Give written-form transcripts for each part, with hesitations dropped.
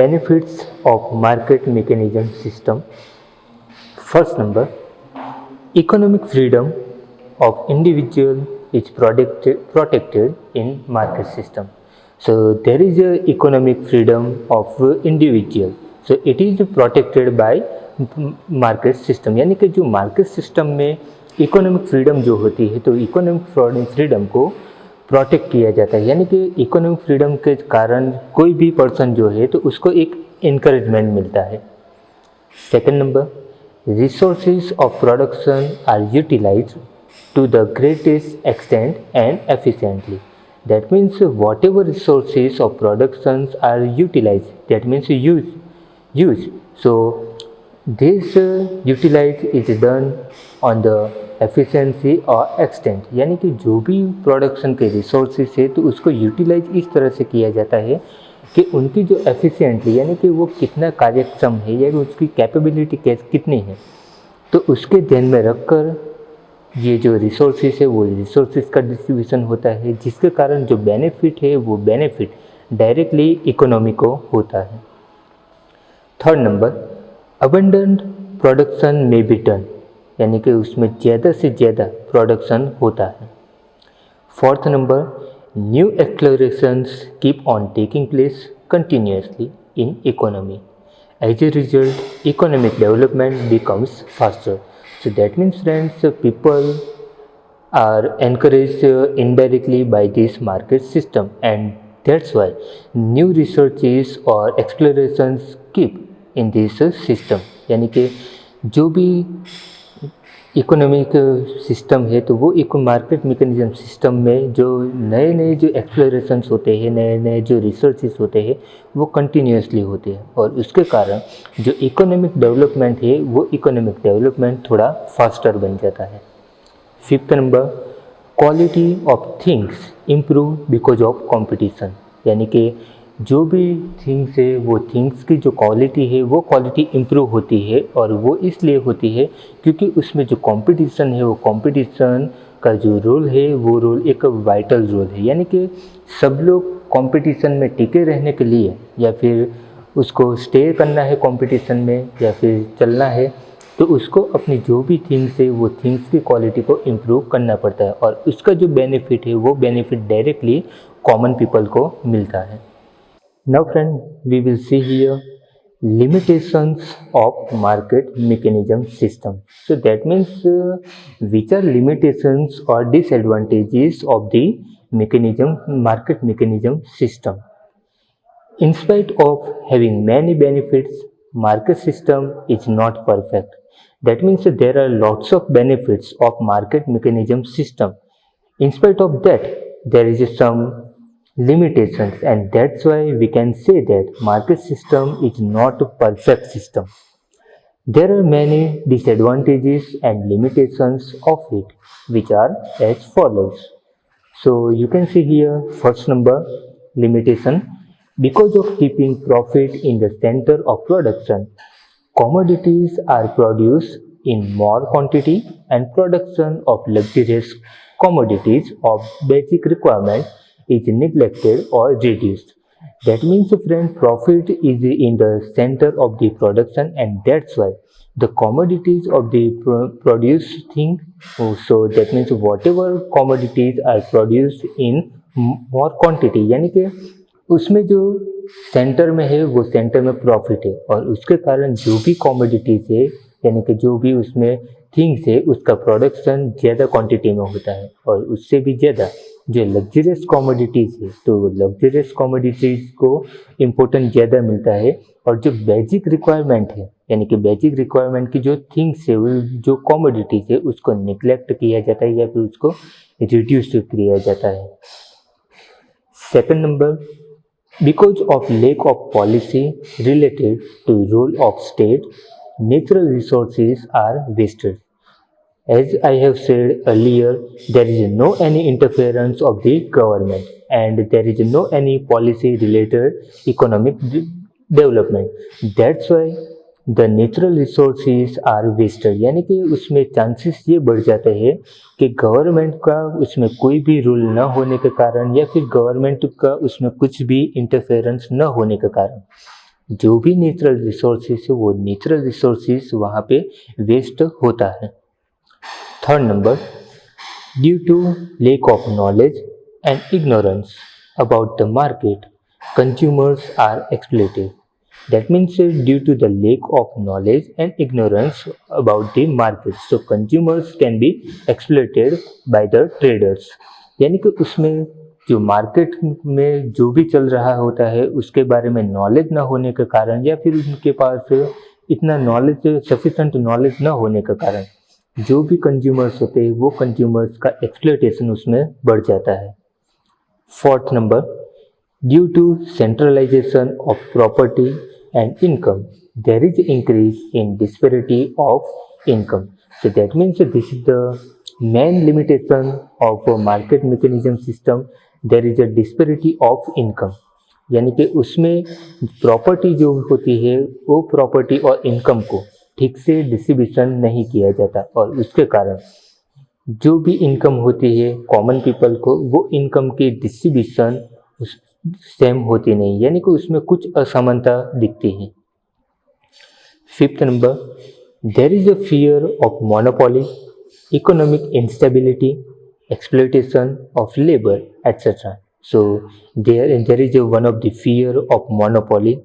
Benefits of market mechanism system. First number, economic freedom of individual is protected in market system. So there is a economic freedom of individual. So it is protected by market system, यानी कि जो market system में economic freedom जो होती है तो economic freedom को protect किया जाता है, यानी कि इकोनॉमिक फ्रीडम के कारण कोई भी पर्सन जो है तो उसको एक इनकरेजमेंट मिलता है। Second number, resources of production are utilized to the greatest extent and efficiently. That means whatever resources of productions are utilized, that means use. So this utilize is done on the efficiency or extent, यानी कि जो भी production के resources है तो उसको utilise इस तरह से किया जाता है कि उनकी जो एफिशिएंटली यानी कि वो कितना कार्यक्षम है या उसकी कैपेबिलिटी कितनी है, तो उसके ध्यान में रखकर ये जो रिसोर्सेज है वो रिसोर्सेज का डिस्ट्रीब्यूशन होता है, जिसके कारण जो बेनिफिट है वो बेनिफिट डायरेक्टली इकोनॉमी को होता है। थर्ड नंबर, अबंडेंट प्रोडक्शन में बी डन, यानी कि उसमें ज़्यादा से ज़्यादा प्रोडक्शन होता है। Fourth number, new accelerations keep on taking place continuously in economy. As a result, economic development becomes faster. So that means friends, people are encouraged indirectly by this market system, and that's why new researches or explorations keep in this system. यानी कि जो भी economic system है तो वो एक market mechanism system में जो नए नए जो एक्सप्लोरेशंस होते हैं, नए नए जो रिसर्चेस होते हैं वो कंटिन्यूसली होते हैं, और उसके कारण जो इकोनॉमिक डेवलपमेंट है वो इकोनॉमिक डेवलपमेंट थोड़ा फास्टर बन जाता है। Fifth number, quality of things improve because of competition, यानी कि जो भी थिंग्स है वो थिंग्स की जो क्वालिटी है वो क्वालिटी इम्प्रूव होती है, और वो इसलिए होती है क्योंकि उसमें जो कंपटीशन है वो कंपटीशन का जो रोल है वो रोल एक वाइटल रोल है, यानी कि सब लोग कंपटीशन में टिके रहने के लिए या फिर उसको स्टे करना है कंपटीशन में या फिर चलना है तो उसको अपनी जो भी थिंग्स है वो थिंग्स की क्वालिटी को इम्प्रूव करना पड़ता है, और उसका जो बेनिफिट है वो बेनिफिट डायरेक्टली कॉमन पीपल को मिलता है। Now friend, we will see here limitations of market mechanism system. So that means which are limitations or disadvantages of the market mechanism system. In spite of having many benefits, market system is not perfect. That means there are lots of benefits of market mechanism system. In spite of that, there is some limitations, and that's why we can say that market system is not a perfect system. There are many disadvantages and limitations of it, which are as follows. So you can see here, first number, limitation. Because of keeping profit in the center of production, commodities are produced in more quantity, and production of luxurious commodities of basic requirement is neglected or reduced. That means friend, profit is in the center of the production, and that's why the commodities of the produced thing, so that means whatever commodities are produced in more quantity, यानी कि उसमें जो centre में है वो centre में profit है, और उसके कारण जो भी कॉमोडिटीज है यानी कि जो भी उसमें थिंग्स है उसका प्रोडक्शन ज़्यादा क्वांटिटी में होता है, और उससे भी ज़्यादा जो लग्जरियस कॉमोडिटीज़ है तो लग्जरियस कॉमोडिटीज़ को इम्पोर्टेंस ज़्यादा मिलता है, और जो बेसिक रिक्वायरमेंट है यानी कि बेसिक रिक्वायरमेंट की जो थिंग्स है वो जो कॉमोडिटीज़ है उसको निगलेक्ट किया जाता है या फिर उसको रिड्यूस किया जाता है। Second number, because of lack of policy related to role of state, natural resources are wasted. As I have said earlier, there is no any interference of the government, and there is no any policy related economic development. That's why the natural resources are wasted, यानी कि उसमें chances ये बढ़ जाते हैं कि government का उसमें कोई भी रूल न होने के कारण या फिर गवर्नमेंट का उसमें कुछ भी इंटरफेरेंस न होने के कारण जो भी नेचुरल रिसोर्सेज है वो नेचुरल रिसोर्सेज वहाँ पे वेस्ट होता है। Third number, due to lack of knowledge and ignorance about the market, consumers are exploited. That means due to the lack of knowledge and ignorance about the market, so consumers can be exploited by the traders. यानी कि उसमें जो market में जो भी चल रहा होता है उसके बारे में नॉलेज ना होने के कारण, या फिर उनके पास इतना नॉलेज, सफिशेंट नॉलेज ना होने के कारण जो भी कंज्यूमर्स होते हैं वो कंज्यूमर्स का एक्सप्लॉयटेशन उसमें बढ़ जाता है। Fourth number, due to centralisation of property and income there is increase in disparity of income. So that means this is the main limitation of market mechanism system, there is a disparity of income. यानी कि उसमें property जो होती है वो property और income को ठीक से डिस्ट्रीब्यूशन नहीं किया जाता, और उसके कारण जो भी इनकम होती है कॉमन पीपल को, वो इनकम की डिस्ट्रीब्यूशन सेम होती नहीं, यानी कि उसमें कुछ असमानता दिखती है। Fifth number, there is a fear of monopoly, economic instability, exploitation of labour etcetera. So there is one of the fear of monopoly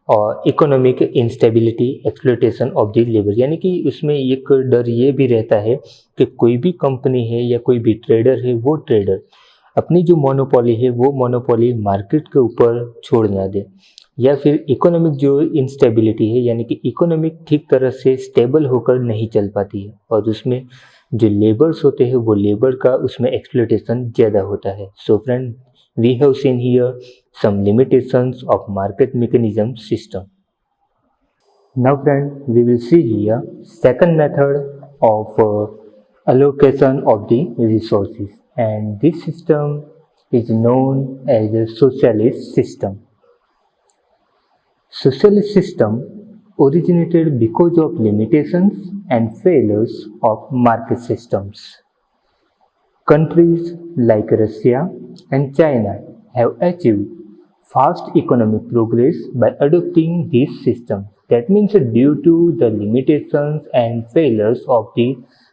और economic instability, exploitation of the labour. यानी कि उसमें एक डर ये भी रहता है कि कोई भी कंपनी है या कोई भी ट्रेडर है, वो ट्रेडर अपनी जो मोनोपोली है वो मोनोपोली मार्केट के ऊपर छोड़ ना दे, या फिर इकोनॉमिक जो इंस्टेबिलिटी है यानी कि इकोनॉमिक ठीक तरह से स्टेबल होकर नहीं चल पाती है, और उसमें जो लेबर्स होते हैं वो लेबर का उसमें एक्सप्लॉयटेशन ज़्यादा होता है। So friend, we have seen here some limitations of market mechanism system. Now friend, we will see here second method of allocation of the resources, and this system is known as a socialist system. Socialist system originated because of limitations and failures of market systems. Countries like Russia and China have achieved fast economic progress by adopting this system. That means due to the limitations and failures of the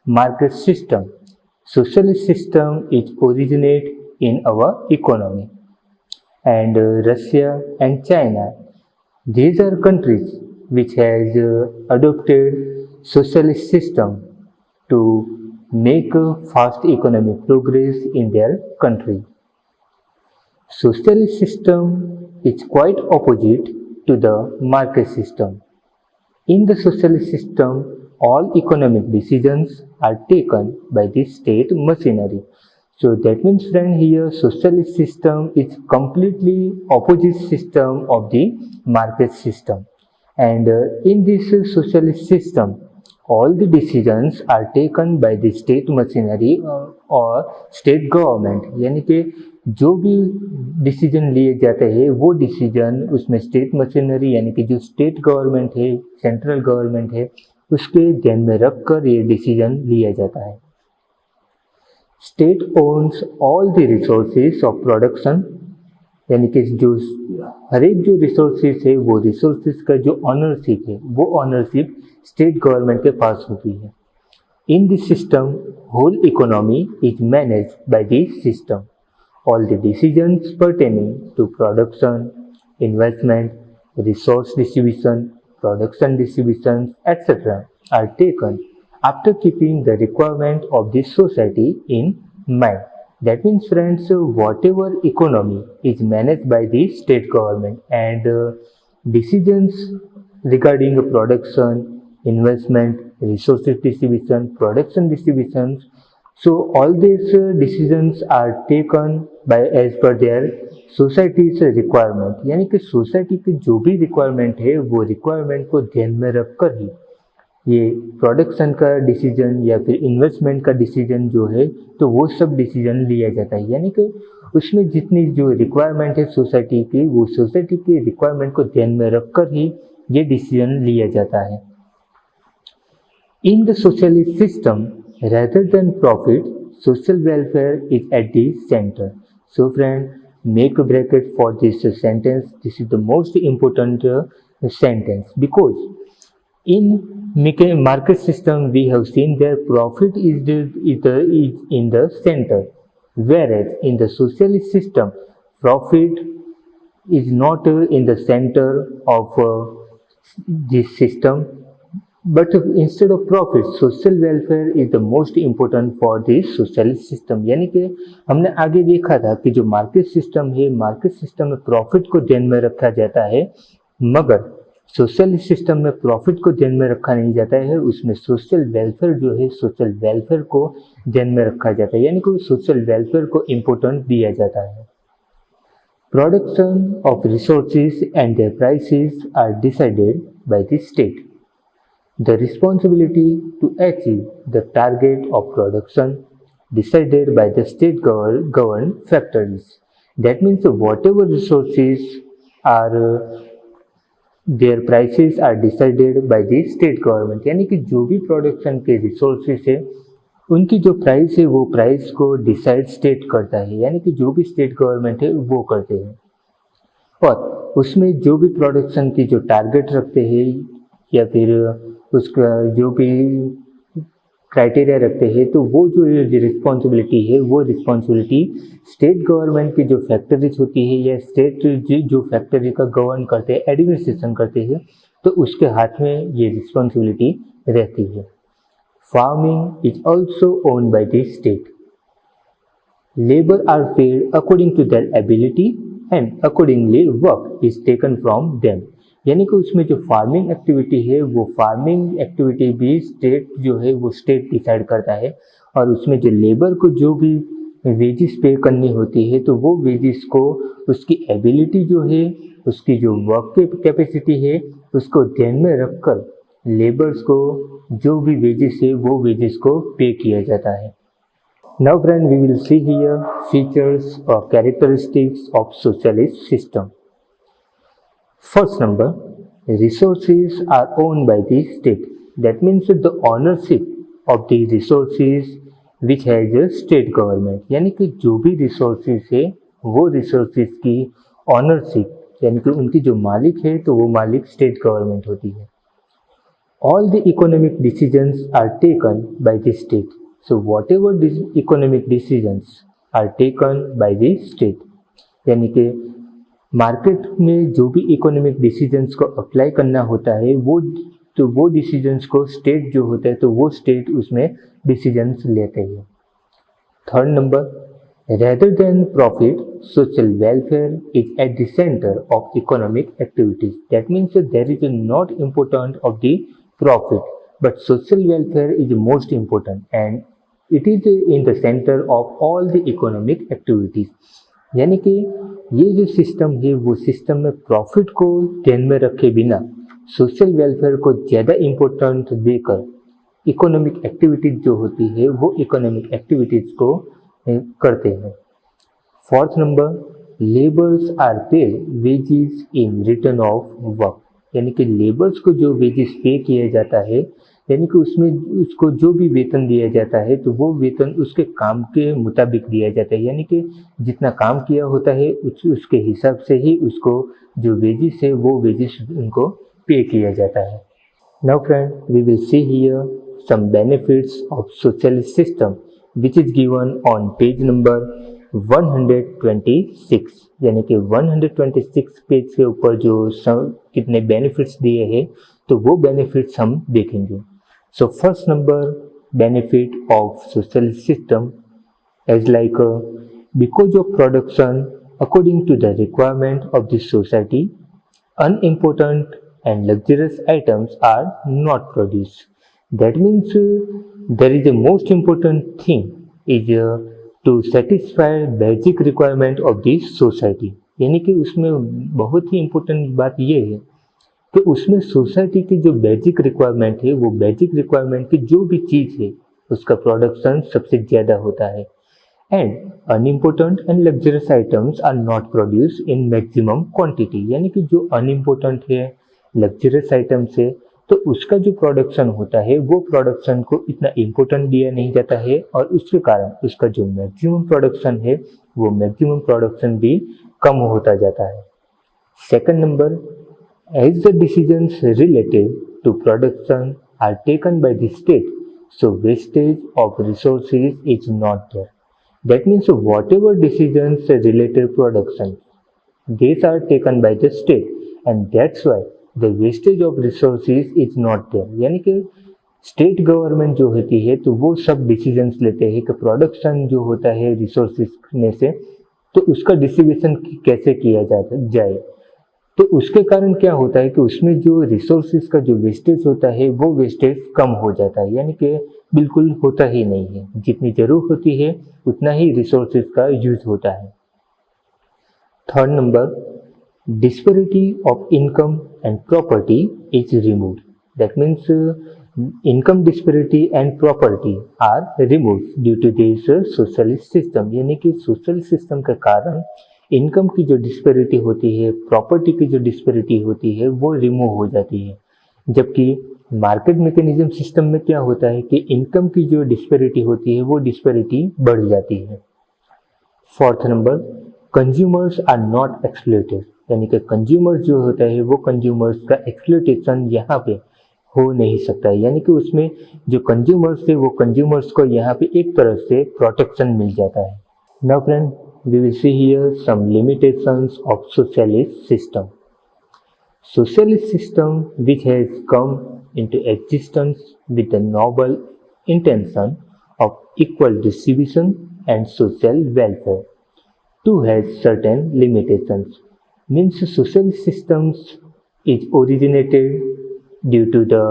market system, socialist system is originate in our economy. And Russia and China, these are countries which has adopted socialist system to make a fast economic progress in their country. Socialist system is quite opposite to the market system. In the socialist system, all economic decisions are taken by the state machinery. So that means friend, here socialist system is completely opposite system of the market system. And in this socialist system, all the decisions are taken by the state machinery और state government, यानी कि जो भी decision लिए जाते हैं वो decision उसमें स्टेट मशीनरी यानी कि जो स्टेट गवर्नमेंट है, सेंट्रल गवर्नमेंट है, उसके ध्यान में रखकर ये डिसीजन लिया जाता है। State owns all the resources of production, यानी कि जो हर एक जो रिसोर्सेज है वो रिसोर्सेज का जो ऑनरशिप है वो ऑनरशिप स्टेट गवर्नमेंट के पास होती है। In this system whole economy is managed by this system. All the decisions pertaining to production, investment, resource distribution, production distribution etcetera are taken after keeping the requirement of the society in mind. That means friends, whatever economy is managed by the state government and decisions regarding production, investment, resources distribution, production distributions, so all these decisions are taken by as per their society's requirement. यानी कि society की जो भी requirement है वो requirement को ध्यान में रखकर ही ये प्रोडक्शन का डिसीजन या फिर इन्वेस्टमेंट का डिसीजन जो है तो वो सब डिसीजन लिया जाता है। यानी कि उसमें जितनी जो रिक्वायरमेंट है सोसाइटी की, वो सोसाइटी की रिक्वायरमेंट को ध्यान में रखकर ही ये डिसीजन लिया जाता है। In the socialist system rather than profit, social welfare is at the center. So friend, make a bracket for this sentence. This is the most important sentence, because in market system we have seen their profit is in the center, whereas in the socialist system profit is not in the center of this system, but instead of profit social welfare is the most important for this socialist system. यानी कि हमने आगे देखा था कि जो market system है, market system में प्रॉफिट को ध्यान में रखा जाता है, मगर सोशलिस्ट सिस्टम में प्रॉफिट को ध्यान में रखा नहीं जाता है, उसमें सोशल वेलफेयर जो है, सोशल वेलफेयर को ध्यान में रखा जाता है, यानी कि सोशल वेलफेयर को इम्पोर्टेंस दिया जाता है। Production of resources and their prices are decided by the state. The responsibility to achieve the target of production decided by the state governed factories. That means whatever resources are their prices are decided by the state government. यानी कि जो भी production के resources है उनकी जो price है वो प्राइस को डिसाइड स्टेट करता है, यानी कि जो भी स्टेट गवर्नमेंट है वो करते हैं, और उसमें जो भी प्रोडक्शन की जो टारगेट रखते हैं या फिर उसका जो भी क्राइटेरिया रखते हैं, तो वो जो रिस्पॉन्सिबिलिटी है वो रिस्पॉन्सिबिलिटी स्टेट गवर्नमेंट की जो फैक्ट्रीज होती है या स्टेट जो फैक्ट्री का गवर्न करते हैं, एडमिनिस्ट्रेशन करते हैं, तो उसके हाथ में ये रिस्पॉन्सिबिलिटी रहती है। Farming is also owned by the state. Labor are paid according to their ability and accordingly work is taken from them. यानी कि उसमें जो फार्मिंग एक्टिविटी है वो फार्मिंग एक्टिविटी भी स्टेट जो है वो स्टेट डिसाइड करता है, और उसमें जो लेबर को जो भी वेजेस पे करनी होती है तो वो वेजेस को उसकी एबिलिटी जो है, उसकी जो वर्क कैपेसिटी है उसको ध्यान में रखकर लेबर्स को जो भी वेजेस है वो वेजेस को पे किया जाता है। Now friend we will see here features और characteristics of socialist system. First number, resources are owned by the state. That means the ownership of the resources which has a state government. यानी कि जो भी resources है वो resources की ownership यानी कि उनकी जो मालिक है तो वो मालिक state government होती है। All the economic decisions are taken by the state. So whatever economic decisions are taken by the state. यानी कि मार्केट में जो भी इकोनॉमिक डिसीजंस को अप्लाई करना होता है वो डिसीजंस को स्टेट जो होता है तो वो स्टेट उसमें डिसीजंस लेते हैं। Third number, rather than profit social welfare is at the centre of economic activities. That means there is not important of the profit but social welfare is most important and it is in the centre of all the economic activities. यानी कि ये जो system है वो system में profit को ध्यान में रखे बिना सोशल वेलफेयर को ज़्यादा इम्पोर्टेंट देकर इकोनॉमिक एक्टिविटीज जो होती है वो इकोनॉमिक एक्टिविटीज को करते हैं। Fourth number, labours are paid wages in return of work. यानी कि लेबर्स को जो वेजेस पे किया जाता है यानी कि उसमें उसको जो भी वेतन दिया जाता है तो वो वेतन उसके काम के मुताबिक दिया जाता है, यानी कि जितना काम किया होता है उसके हिसाब से ही उसको जो वेजेस है वो वेजेस उनको पे किया जाता है। Now friend we will see here some benefits of socialist system which is given on page number 126। यानी कि 126 पेज के ऊपर जो कितने बेनिफिट्स दिए हैं तो वो बेनिफिट्स हम देखेंगे। So first number benefit of social system is like because of production according to the requirement of the society, unimportant and luxurious items are not produced. That means there is a most important thing is to satisfy basic requirement of the society. यानी कि उसमें बहुत ही important बात ये है कि उसमें society की जो बेसिक रिक्वायरमेंट है वो बेसिक रिक्वायरमेंट की जो भी चीज़ है उसका प्रोडक्शन सबसे ज़्यादा होता है and unimportant and luxurious items are not produce in maximum quantity. यानी कि जो अनइम्पोर्टेंट है लग्जरियस आइटम्स है तो उसका जो प्रोडक्शन होता है वो प्रोडक्शन को इतना इम्पोर्टेंट दिया नहीं जाता है और उसके कारण उसका जो मैक्सिमम प्रोडक्शन है वो मैक्सिमम प्रोडक्शन भी कम होता जाता है। Second number, as the decisions related to production are taken by the state, so wastage of resources is not there. That means whatever decisions related production, these are taken by the state and that's why the wastage of resources is not there. यानी कि state government जो होती है तो वो सब decisions लेते हैं कि प्रोडक्शन जो होता है रिसोर्सेज में से तो उसका डिस्ट्रीब्यूशन कैसे किया जाए। तो उसके कारण क्या होता है कि उसमें जो रिसोर्सेज का जो वेस्टेज होता है वो वेस्टेज कम हो जाता है, यानी कि बिल्कुल होता ही नहीं है। जितनी जरूरत होती है उतना ही रिसोर्सेज का यूज होता है। Third number, disparity of income and property is removed. That means income disparity and property are removed due to this socialist system, यानी कि सोशलिस्ट सिस्टम के कारण इनकम की जो डिस्पैरिटी होती है, प्रॉपर्टी की जो डिस्पैरिटी होती है वो रिमूव हो जाती है। जबकि मार्केट मैकेनिज्म सिस्टम में क्या होता है कि इनकम की जो डिस्पैरिटी होती है वो डिस्पैरिटी बढ़ जाती है। Fourth number, consumers are not exploited, यानी कि कंज्यूमर्स जो होता है वो कंज्यूमर्स का एक्सप्लॉइटेशन यहाँ पे हो नहीं सकता है, यानी कि उसमें जो कंज्यूमर्स है वो कंज्यूमर्स को यहाँ पे एक तरह से प्रोटेक्शन मिल जाता है। Now friend, we will see here some limitations of socialist system. Socialist system which has come into existence with the noble intention of equal distribution and social welfare too has certain limitations. Means socialist systems is originated due to the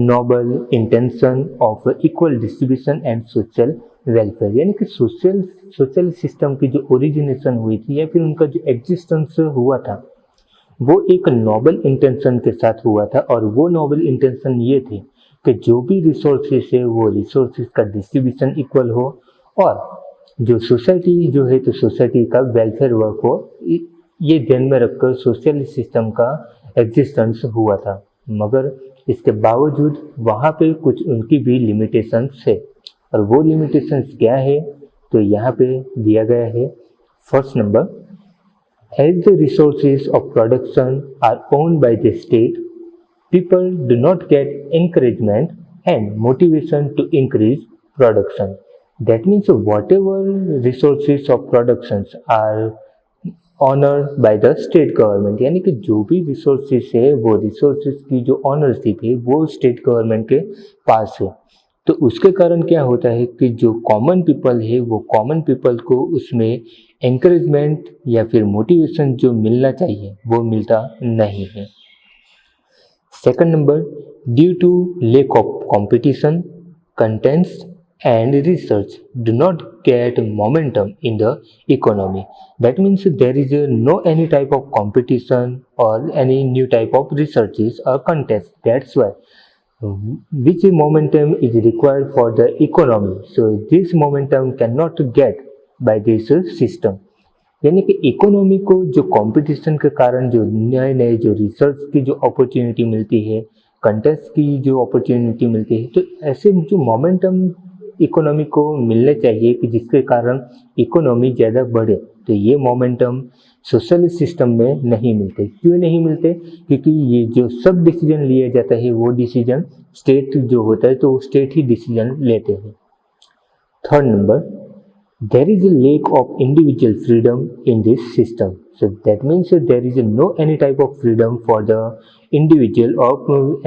noble intention of equal distribution and social welfare, यानी कि social system की जो origination हुई थी या फिर उनका जो एग्जिस्टेंस हुआ था वो एक नोबल इंटेंशन के साथ हुआ था। और वो नोबल इंटेंशन ये थी कि जो भी रिसोर्सेस है वो रिसोर्सेस का डिस्ट्रीब्यूशन इक्वल हो और जो सोसाइटी जो है तो सोसाइटी का वेलफेयर वर्क हो। ये ध्यान में रखकर सोशल सिस्टम का एग्जिस्टेंस हुआ था, मगर इसके बावजूद वहाँ पे कुछ उनकी भी लिमिटेशंस है। और वो लिमिटेशंस क्या है तो यहाँ पे दिया गया है। First number, as the resources of production are owned by the state, people do not get encouragement and motivation to increase production. That means whatever resources of productions are honoured bye the state government, यानी कि जो भी resources है वो resources की जो ownership है वो स्टेट गवर्नमेंट के पास है। तो उसके कारण क्या होता है कि जो कॉमन पीपल है वो कॉमन पीपल को उसमें एंकरेजमेंट या फिर मोटिवेशन जो मिलना चाहिए वो मिलता नहीं है। Second number, due to lack of competition, contents and research do not get momentum in the economy. That means there is no any type of competition or any new type of researches or contest. That's why which momentum is required for the economy. So this momentum cannot get by this system. यानी कि economy को जो competition के कारण जो नए नए जो रिसर्च की जो अपॉर्चुनिटी मिलती है, कंटेस्ट की जो अपॉर्चुनिटी मिलती है, तो ऐसे जो मोमेंटम इकोनॉमी को मिलने चाहिए कि जिसके कारण इकोनॉमी ज़्यादा बढ़े, तो ये मोमेंटम सोशलिस्ट सिस्टम में नहीं मिलते। क्यों नहीं मिलते? क्योंकि ये जो सब डिसीजन लिया जाता है वो डिसीजन स्टेट जो होता है तो वो स्टेट ही डिसीजन लेते हैं। Third number, there is a lack of individual freedom in this system. So that means there is no any type of freedom for the individual or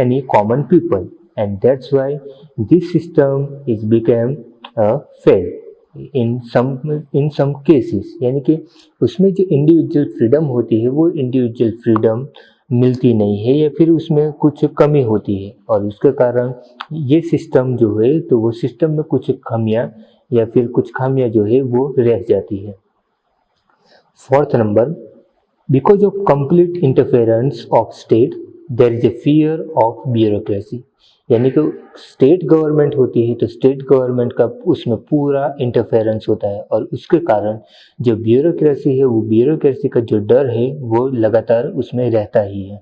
any common people, and that's why this system is became a fail in some cases. यानी कि उसमें जो individual freedom होती है वो individual freedom मिलती नहीं है या फिर उसमें कुछ कमी होती है और उसके कारण ये सिस्टम जो है तो वो सिस्टम में कुछ खामियां या फिर कुछ खामियां जो है वो रह जाती है। Fourth number, because of complete interference of state there is a fear of bureaucracy, यानी कि स्टेट गवर्नमेंट होती है तो स्टेट गवर्नमेंट का उसमें पूरा इंटरफेरेंस होता है और उसके कारण जो ब्यूरोक्रेसी है वो ब्यूरोक्रेसी का जो डर है वो लगातार उसमें रहता ही है।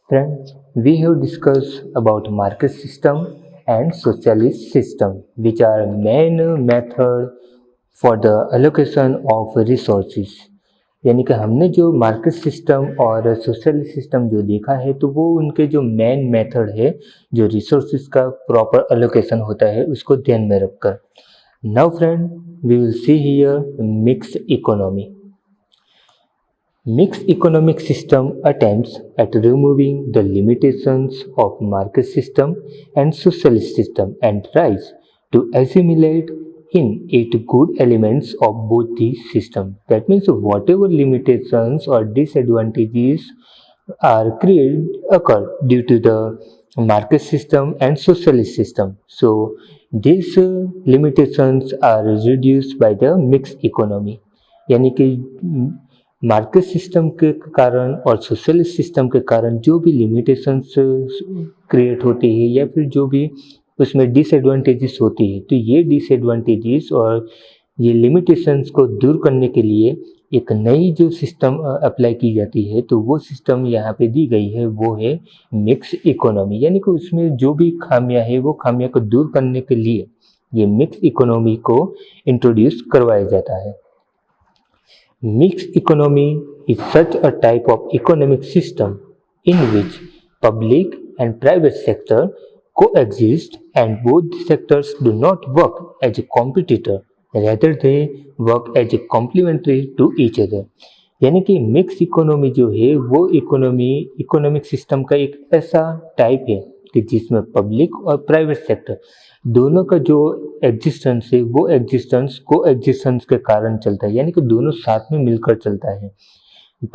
Friends, we have discussed about market system and socialist system, which are main method for the allocation of resources. यानी कि हमने जो मार्केट सिस्टम और सोशलिस्ट सिस्टम जो देखा है तो वो उनके जो मेन मेथड है जो रिसोर्सेज का प्रॉपर अलोकेशन होता है उसको ध्यान में रखकर. Now friend, we will see here mixed economy. Mixed economic system attempts at removing the limitations of market system and socialist system and tries to assimilate in it good elements of both the system. That means whatever limitations or disadvantages are created occur due to the market system and socialist system. So these limitations are reduced by the mixed economy. यानी कि market system के कारण और socialist system के कारण जो भी limitations create होती है या फिर जो भी उसमें डिसएडवांटेजेस होती है तो ये डिसएडवांटेजेस और ये लिमिटेशंस को दूर करने के लिए एक नई जो सिस्टम अप्लाई की जाती है तो वो सिस्टम यहाँ पे दी गई है वो है मिक्स इकोनॉमी. यानी कि उसमें जो भी खामियां है वो खामियां को दूर करने के लिए ये मिक्स इकोनॉमी को इंट्रोड्यूस करवाया जाता है. Mixed economy is such a type of economic system in which public and private sector coexist and both sectors do not work as a competitor, rather they work as a complementary to each other. यानी कि mix economy जो है वो economic system का एक ऐसा type है कि जिसमें पब्लिक और प्राइवेट सेक्टर दोनों का जो एग्जिस्टेंस है वो एग्जिस्टेंस को एग्जिस्टेंस के कारण चलता है. यानी कि दोनों साथ में मिलकर चलता है.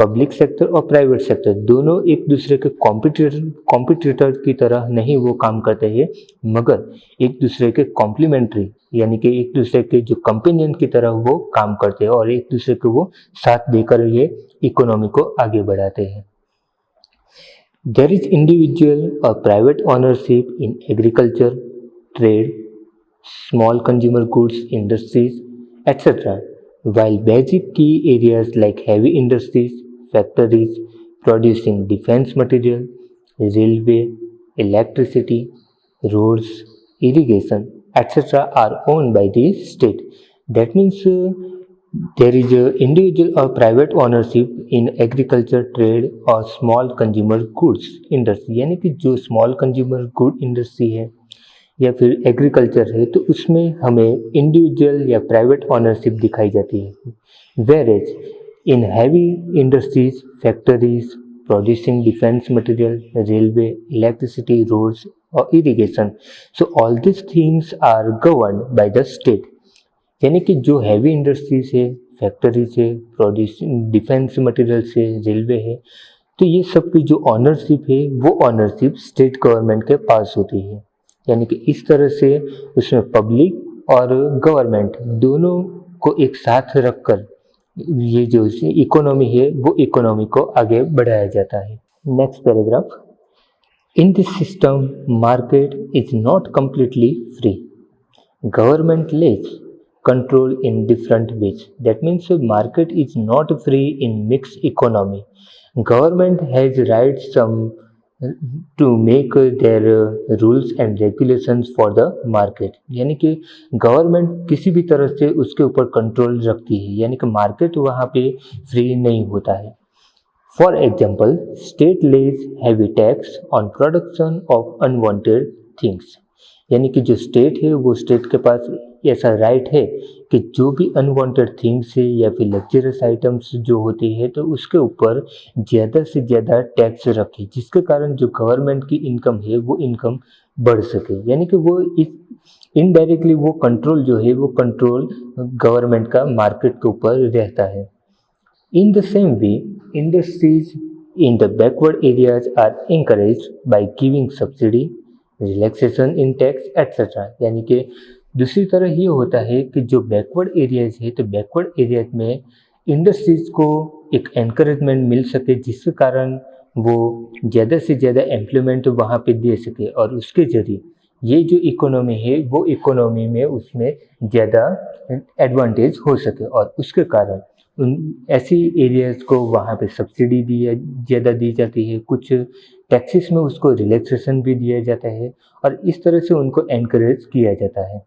पब्लिक सेक्टर और प्राइवेट सेक्टर दोनों एक दूसरे के कॉम्पिटिटर की तरह नहीं वो काम करते हैं मगर एक दूसरे के कॉम्प्लीमेंट्री यानी कि एक दूसरे के जो कंपेनियन की तरह वो काम करते हैं और एक दूसरे को वो साथ देकर ये इकोनॉमी को आगे बढ़ाते हैं. There is individual or private ownership in agriculture, trade, small consumer goods industries, etc. While basic key areas like heavy industries, factories producing defense material, railway, electricity, roads, irrigation, etc. are owned by the state. That means there is a individual or private ownership in agriculture, trade और small consumer goods industry. यानी कि जो small consumer good industry है या फिर agriculture है तो उसमें हमें इंडिविजुअल या प्राइवेट ऑनरशिप दिखाई जाती है. Whereas in heavy industries, factories producing defence material, railway, electricity, roads और irrigation, so all this things are governed by the state. यानी कि जो हैवी इंडस्ट्रीज है, फैक्ट्रीज है, प्रोड्यूसिंग डिफेंस मटेरियल्स है, रेलवे है, तो ये सब की जो ऑनरशिप है वो ऑनरशिप स्टेट गवर्नमेंट के पास होती है. यानी कि इस तरह से उसमें पब्लिक और गवर्नमेंट दोनों को एक साथ रखकर ये जो इकोनॉमी है वो इकोनॉमी को आगे बढ़ाया जाता है. Next paragraph. In this system market is not completely free. Government lays control in different ways. That means market is not free in mixed economy. Government has rights to make their rules and regulations for the market. यानी कि government किसी भी तरह से उसके ऊपर control रखती है. यानी कि मार्केट वहाँ पे फ्री नहीं होता है. For example, state lays heavy tax on production of unwanted things. यानी कि जो स्टेट है वो स्टेट के पास ऐसा राइट है कि जो भी अनवांटेड थिंग्स है या फिर लग्जरियस आइटम्स जो होती है तो उसके ऊपर ज़्यादा से ज़्यादा टैक्स रखे जिसके कारण जो गवर्नमेंट की इनकम है वो इनकम बढ़ सके. यानी कि वो इनडायरेक्टली वो कंट्रोल जो है वो कंट्रोल गवर्नमेंट का मार्केट के ऊपर रहता है. In the same way industries in the backward areas are encouraged by giving subsidy, relaxation in tax etcetera. यानी कि दूसरी तरह ये होता है कि जो बैकवर्ड एरियाज है तो बैकवर्ड एरियाज में इंडस्ट्रीज को एक एनकरेजमेंट मिल सके जिसके कारण वो ज़्यादा से ज़्यादा एम्प्लॉयमेंट वहाँ पे दे सके और उसके ज़रिए ये जो इकोनॉमी है वो इकोनॉमी में उसमें ज़्यादा एडवांटेज हो सके और उसके कारण उन ऐसी एरियाज़ को वहाँ पे सब्सिडी ज़्यादा दी जाती है. कुछ टैक्सेस में उसको रिलैक्सेशन भी दिया जाता है और इस तरह से उनको एनकरेज किया जाता है।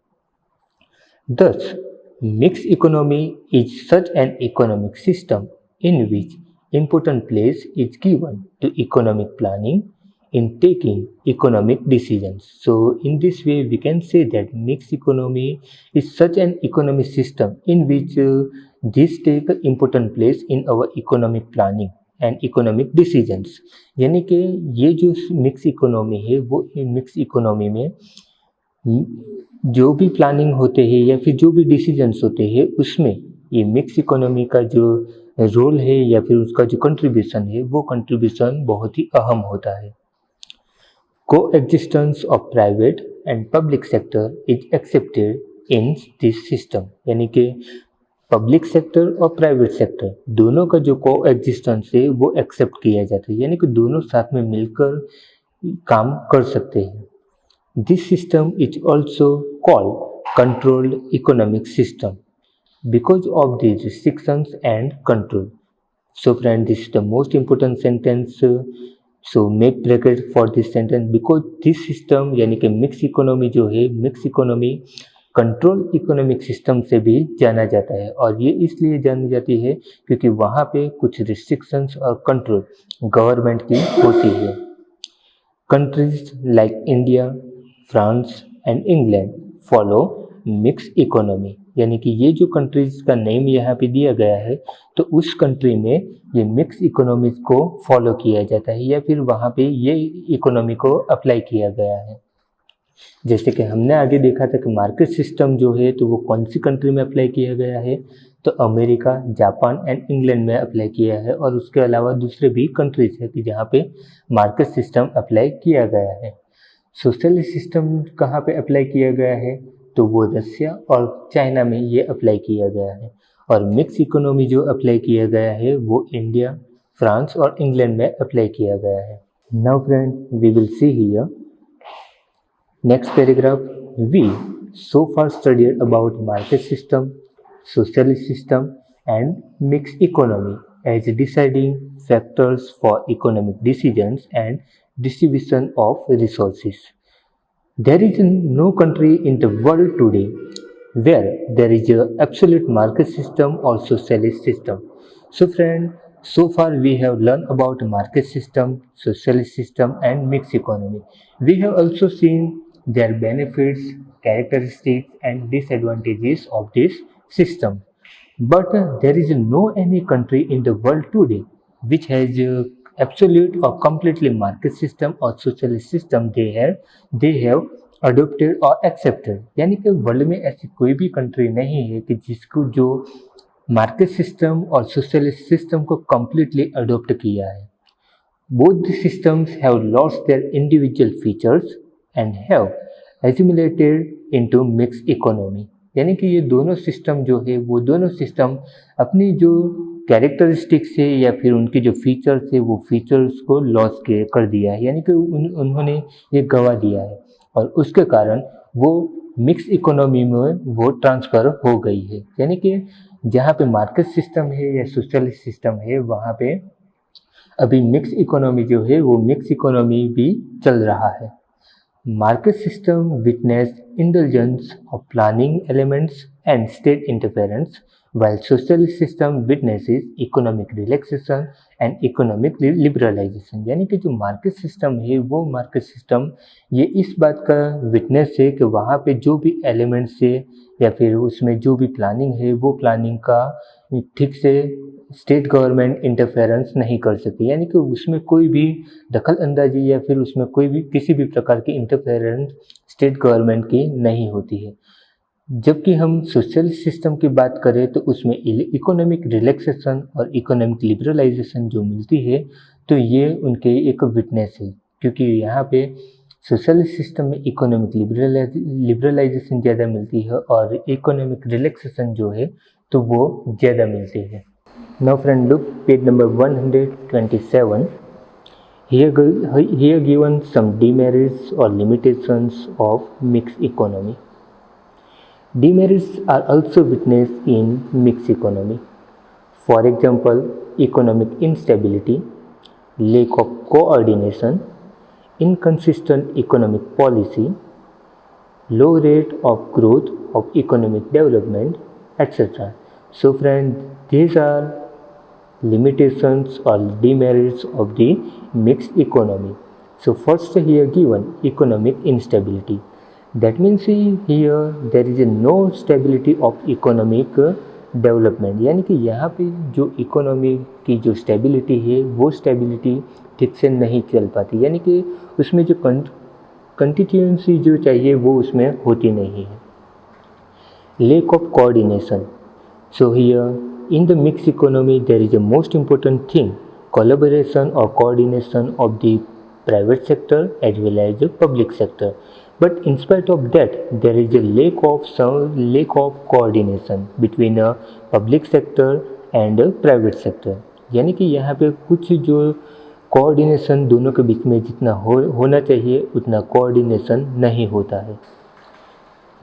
Thus, mixed economy is such an economic system in which important place is given to economic planning in taking economic decisions. So, in this way, we can say that mixed economy is such an economic system in which this take an important place in our economic planning and economic decisions. यानी कि ये जो mix economy है वो mix economy में जो भी planning होते हैं या फिर जो भी डिसीजंस होते हैं उसमें ये मिक्स इकोनॉमी का जो रोल है या फिर उसका जो कंट्रीब्यूशन है वो कंट्रीब्यूशन बहुत ही अहम होता है। Coexistence of private and public sector is accepted in this system, यानी कि पब्लिक सेक्टर और प्राइवेट सेक्टर दोनों का जो कोएग्जिस्टेंस है वो एक्सेप्ट किया जाता है, यानी कि दोनों साथ में मिलकर काम कर सकते हैं। This system is also called controlled economic system because of the restrictions and control. So friend, this is the most important sentence. So make bracket for this sentence because this system यानी कि mix economy जो है mix economy control economic system से भी जाना जाता है और ये इसलिए जानी जाती है क्योंकि वहाँ पे कुछ रिस्ट्रिक्शंस और कंट्रोल गवर्नमेंट की होती है। Countries like India, France and England follow mix economy, यानी कि ये जो कंट्रीज का नेम यहाँ पे दिया गया है तो उस कंट्री में ये मिक्स इकोनॉमी को फॉलो किया जाता है या फिर वहाँ पे ये इकोनॉमी को अप्लाई किया गया है। जैसे कि हमने आगे देखा था कि मार्केट सिस्टम जो है तो वो कौन सी कंट्री में अप्लाई किया गया है, तो अमेरिका, जापान एंड इंग्लैंड में अप्लाई किया है और उसके अलावा दूसरे भी कंट्रीज है कि जहाँ पे मार्केट सिस्टम अप्लाई किया गया है। सोशलिस्ट सिस्टम कहाँ पे अप्लाई किया गया है, तो वो रसिया और चाइना में ये अप्लाई किया गया है और मिक्स इकोनॉमी जो अप्लाई किया गया है वो इंडिया, फ्रांस और इंग्लैंड में अप्लाई किया गया है। Now friend, we will see here next paragraph. We so far studied about market system, socialist system and mixed economy as deciding factors for economic decisions and distribution of resources. There is no country in the world today where there is a absolute market system or socialist system. So friend, so far we have learned about market system, socialist system and mixed economy. We have also seen their benefits, characteristics and disadvantages of this system. But there is no any country in the world today which has absolute or completely market system or socialist system they have adopted or accepted। यानी कि world में ऐसी कोई भी country नहीं है कि जिसको जो मार्केट सिस्टम और सोशलिस्ट सिस्टम को completely अडोप्ट किया है। Both the systems have lost their individual features and have assimilated into mixed economy। यानी कि ये दोनों सिस्टम जो है वो दोनों सिस्टम अपनी जो कैरेक्टरिस्टिक्स है या फिर उनके जो फीचर्स है वो फीचर्स को लॉस कर दिया है, यानी कि उन्होंने ये गवा दिया है और उसके कारण वो मिक्स इकोनॉमी में वो ट्रांसफ़र हो गई है। यानी कि जहाँ पे मार्केट सिस्टम है या सोशलिस्ट सिस्टम है वहाँ पे अभी मिक्स इकोनॉमी जो है वो मिक्स इकोनॉमी भी चल रहा है। Market system witness indulgence of planning elements and state interference, while socialist system witnesses economic relaxation and economic liberalization। यानी कि जो मार्केट सिस्टम है वो मार्केट सिस्टम ये इस बात का विटनेस है कि वहाँ पे जो भी एलिमेंट्स है या फिर उसमें जो भी प्लानिंग है वो प्लानिंग का ठीक से स्टेट गवर्नमेंट इंटरफेरेंस नहीं कर सकती, यानी कि उसमें कोई भी दखल अंदाजी या फिर उसमें कोई भी किसी भी प्रकार की इंटरफेरेंस स्टेट गवर्नमेंट की नहीं होती है। जबकि हम सोशल सिस्टम की बात करें तो उसमें इकोनॉमिक रिलैक्सेशन और इकोनॉमिक लिबरलाइजेशन जो मिलती है तो ये उनके एक विटनेस है, क्योंकि यहाँ पे सोशल सिस्टम में इकोनॉमिक लिबरलाइजेशन ज़्यादा मिलती है और इकोनॉमिक रिलैक्सेशन जो है तो वो ज़्यादा मिलती है। Now friend, look page number 127. Here given some demerits or limitations of mixed economy. Demerits are also witnessed in mixed economy. For example, economic instability, lack of coordination, inconsistent economic policy, low rate of growth of economic development, etc. So friends, these are limitations or demerits of the mixed economy. So first here given economic instability. That means here there is no stability of economic development, यानी कि यहाँ पे जो economy की जो stability है वो stability ठीक से नहीं चल पाती, यानी कि उसमें जो कंटिन्यूंसी जो चाहिए वो उसमें होती नहीं है. Lack of coordination. So here in the mixed economy there is a most important thing, collaboration or coordination of the private sector as well as the public sector. But in spite of that there is a lack of coordination between a public sector and a private sector. यानी कि यहाँ पे कुछ जो coordination दोनों के बीच में जितना होना चाहिए उतना कोऑर्डिनेशन नहीं होता है.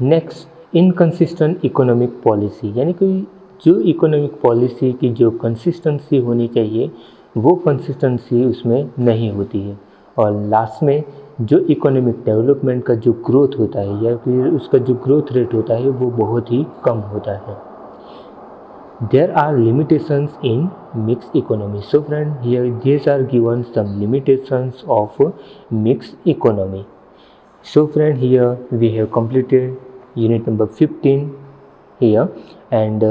नेक्स्ट, इनकन्सिस्टेंट इकोनॉमिक पॉलिसी, यानी कि जो इकोनॉमिक पॉलिसी की जो कंसिस्टेंसी होनी चाहिए वो कंसिस्टेंसी उसमें नहीं होती है. और लास्ट में जो इकोनॉमिक डेवलपमेंट का जो ग्रोथ होता है या फिर उसका जो ग्रोथ रेट होता है वो बहुत ही कम होता है. There are limitations in mixed economy. So friend, here these are given some limitations of mixed economy. So friend, here we have completed unit number 15 here, and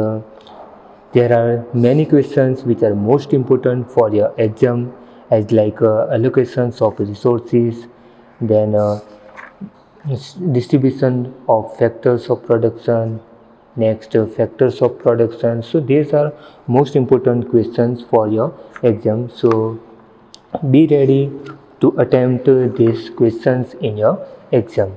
there are many questions which are most important for your exam, as like allocations of resources, then distribution of factors of production, next factors of production. So these are most important questions for your exam, so be ready to attempt these questions in your exam.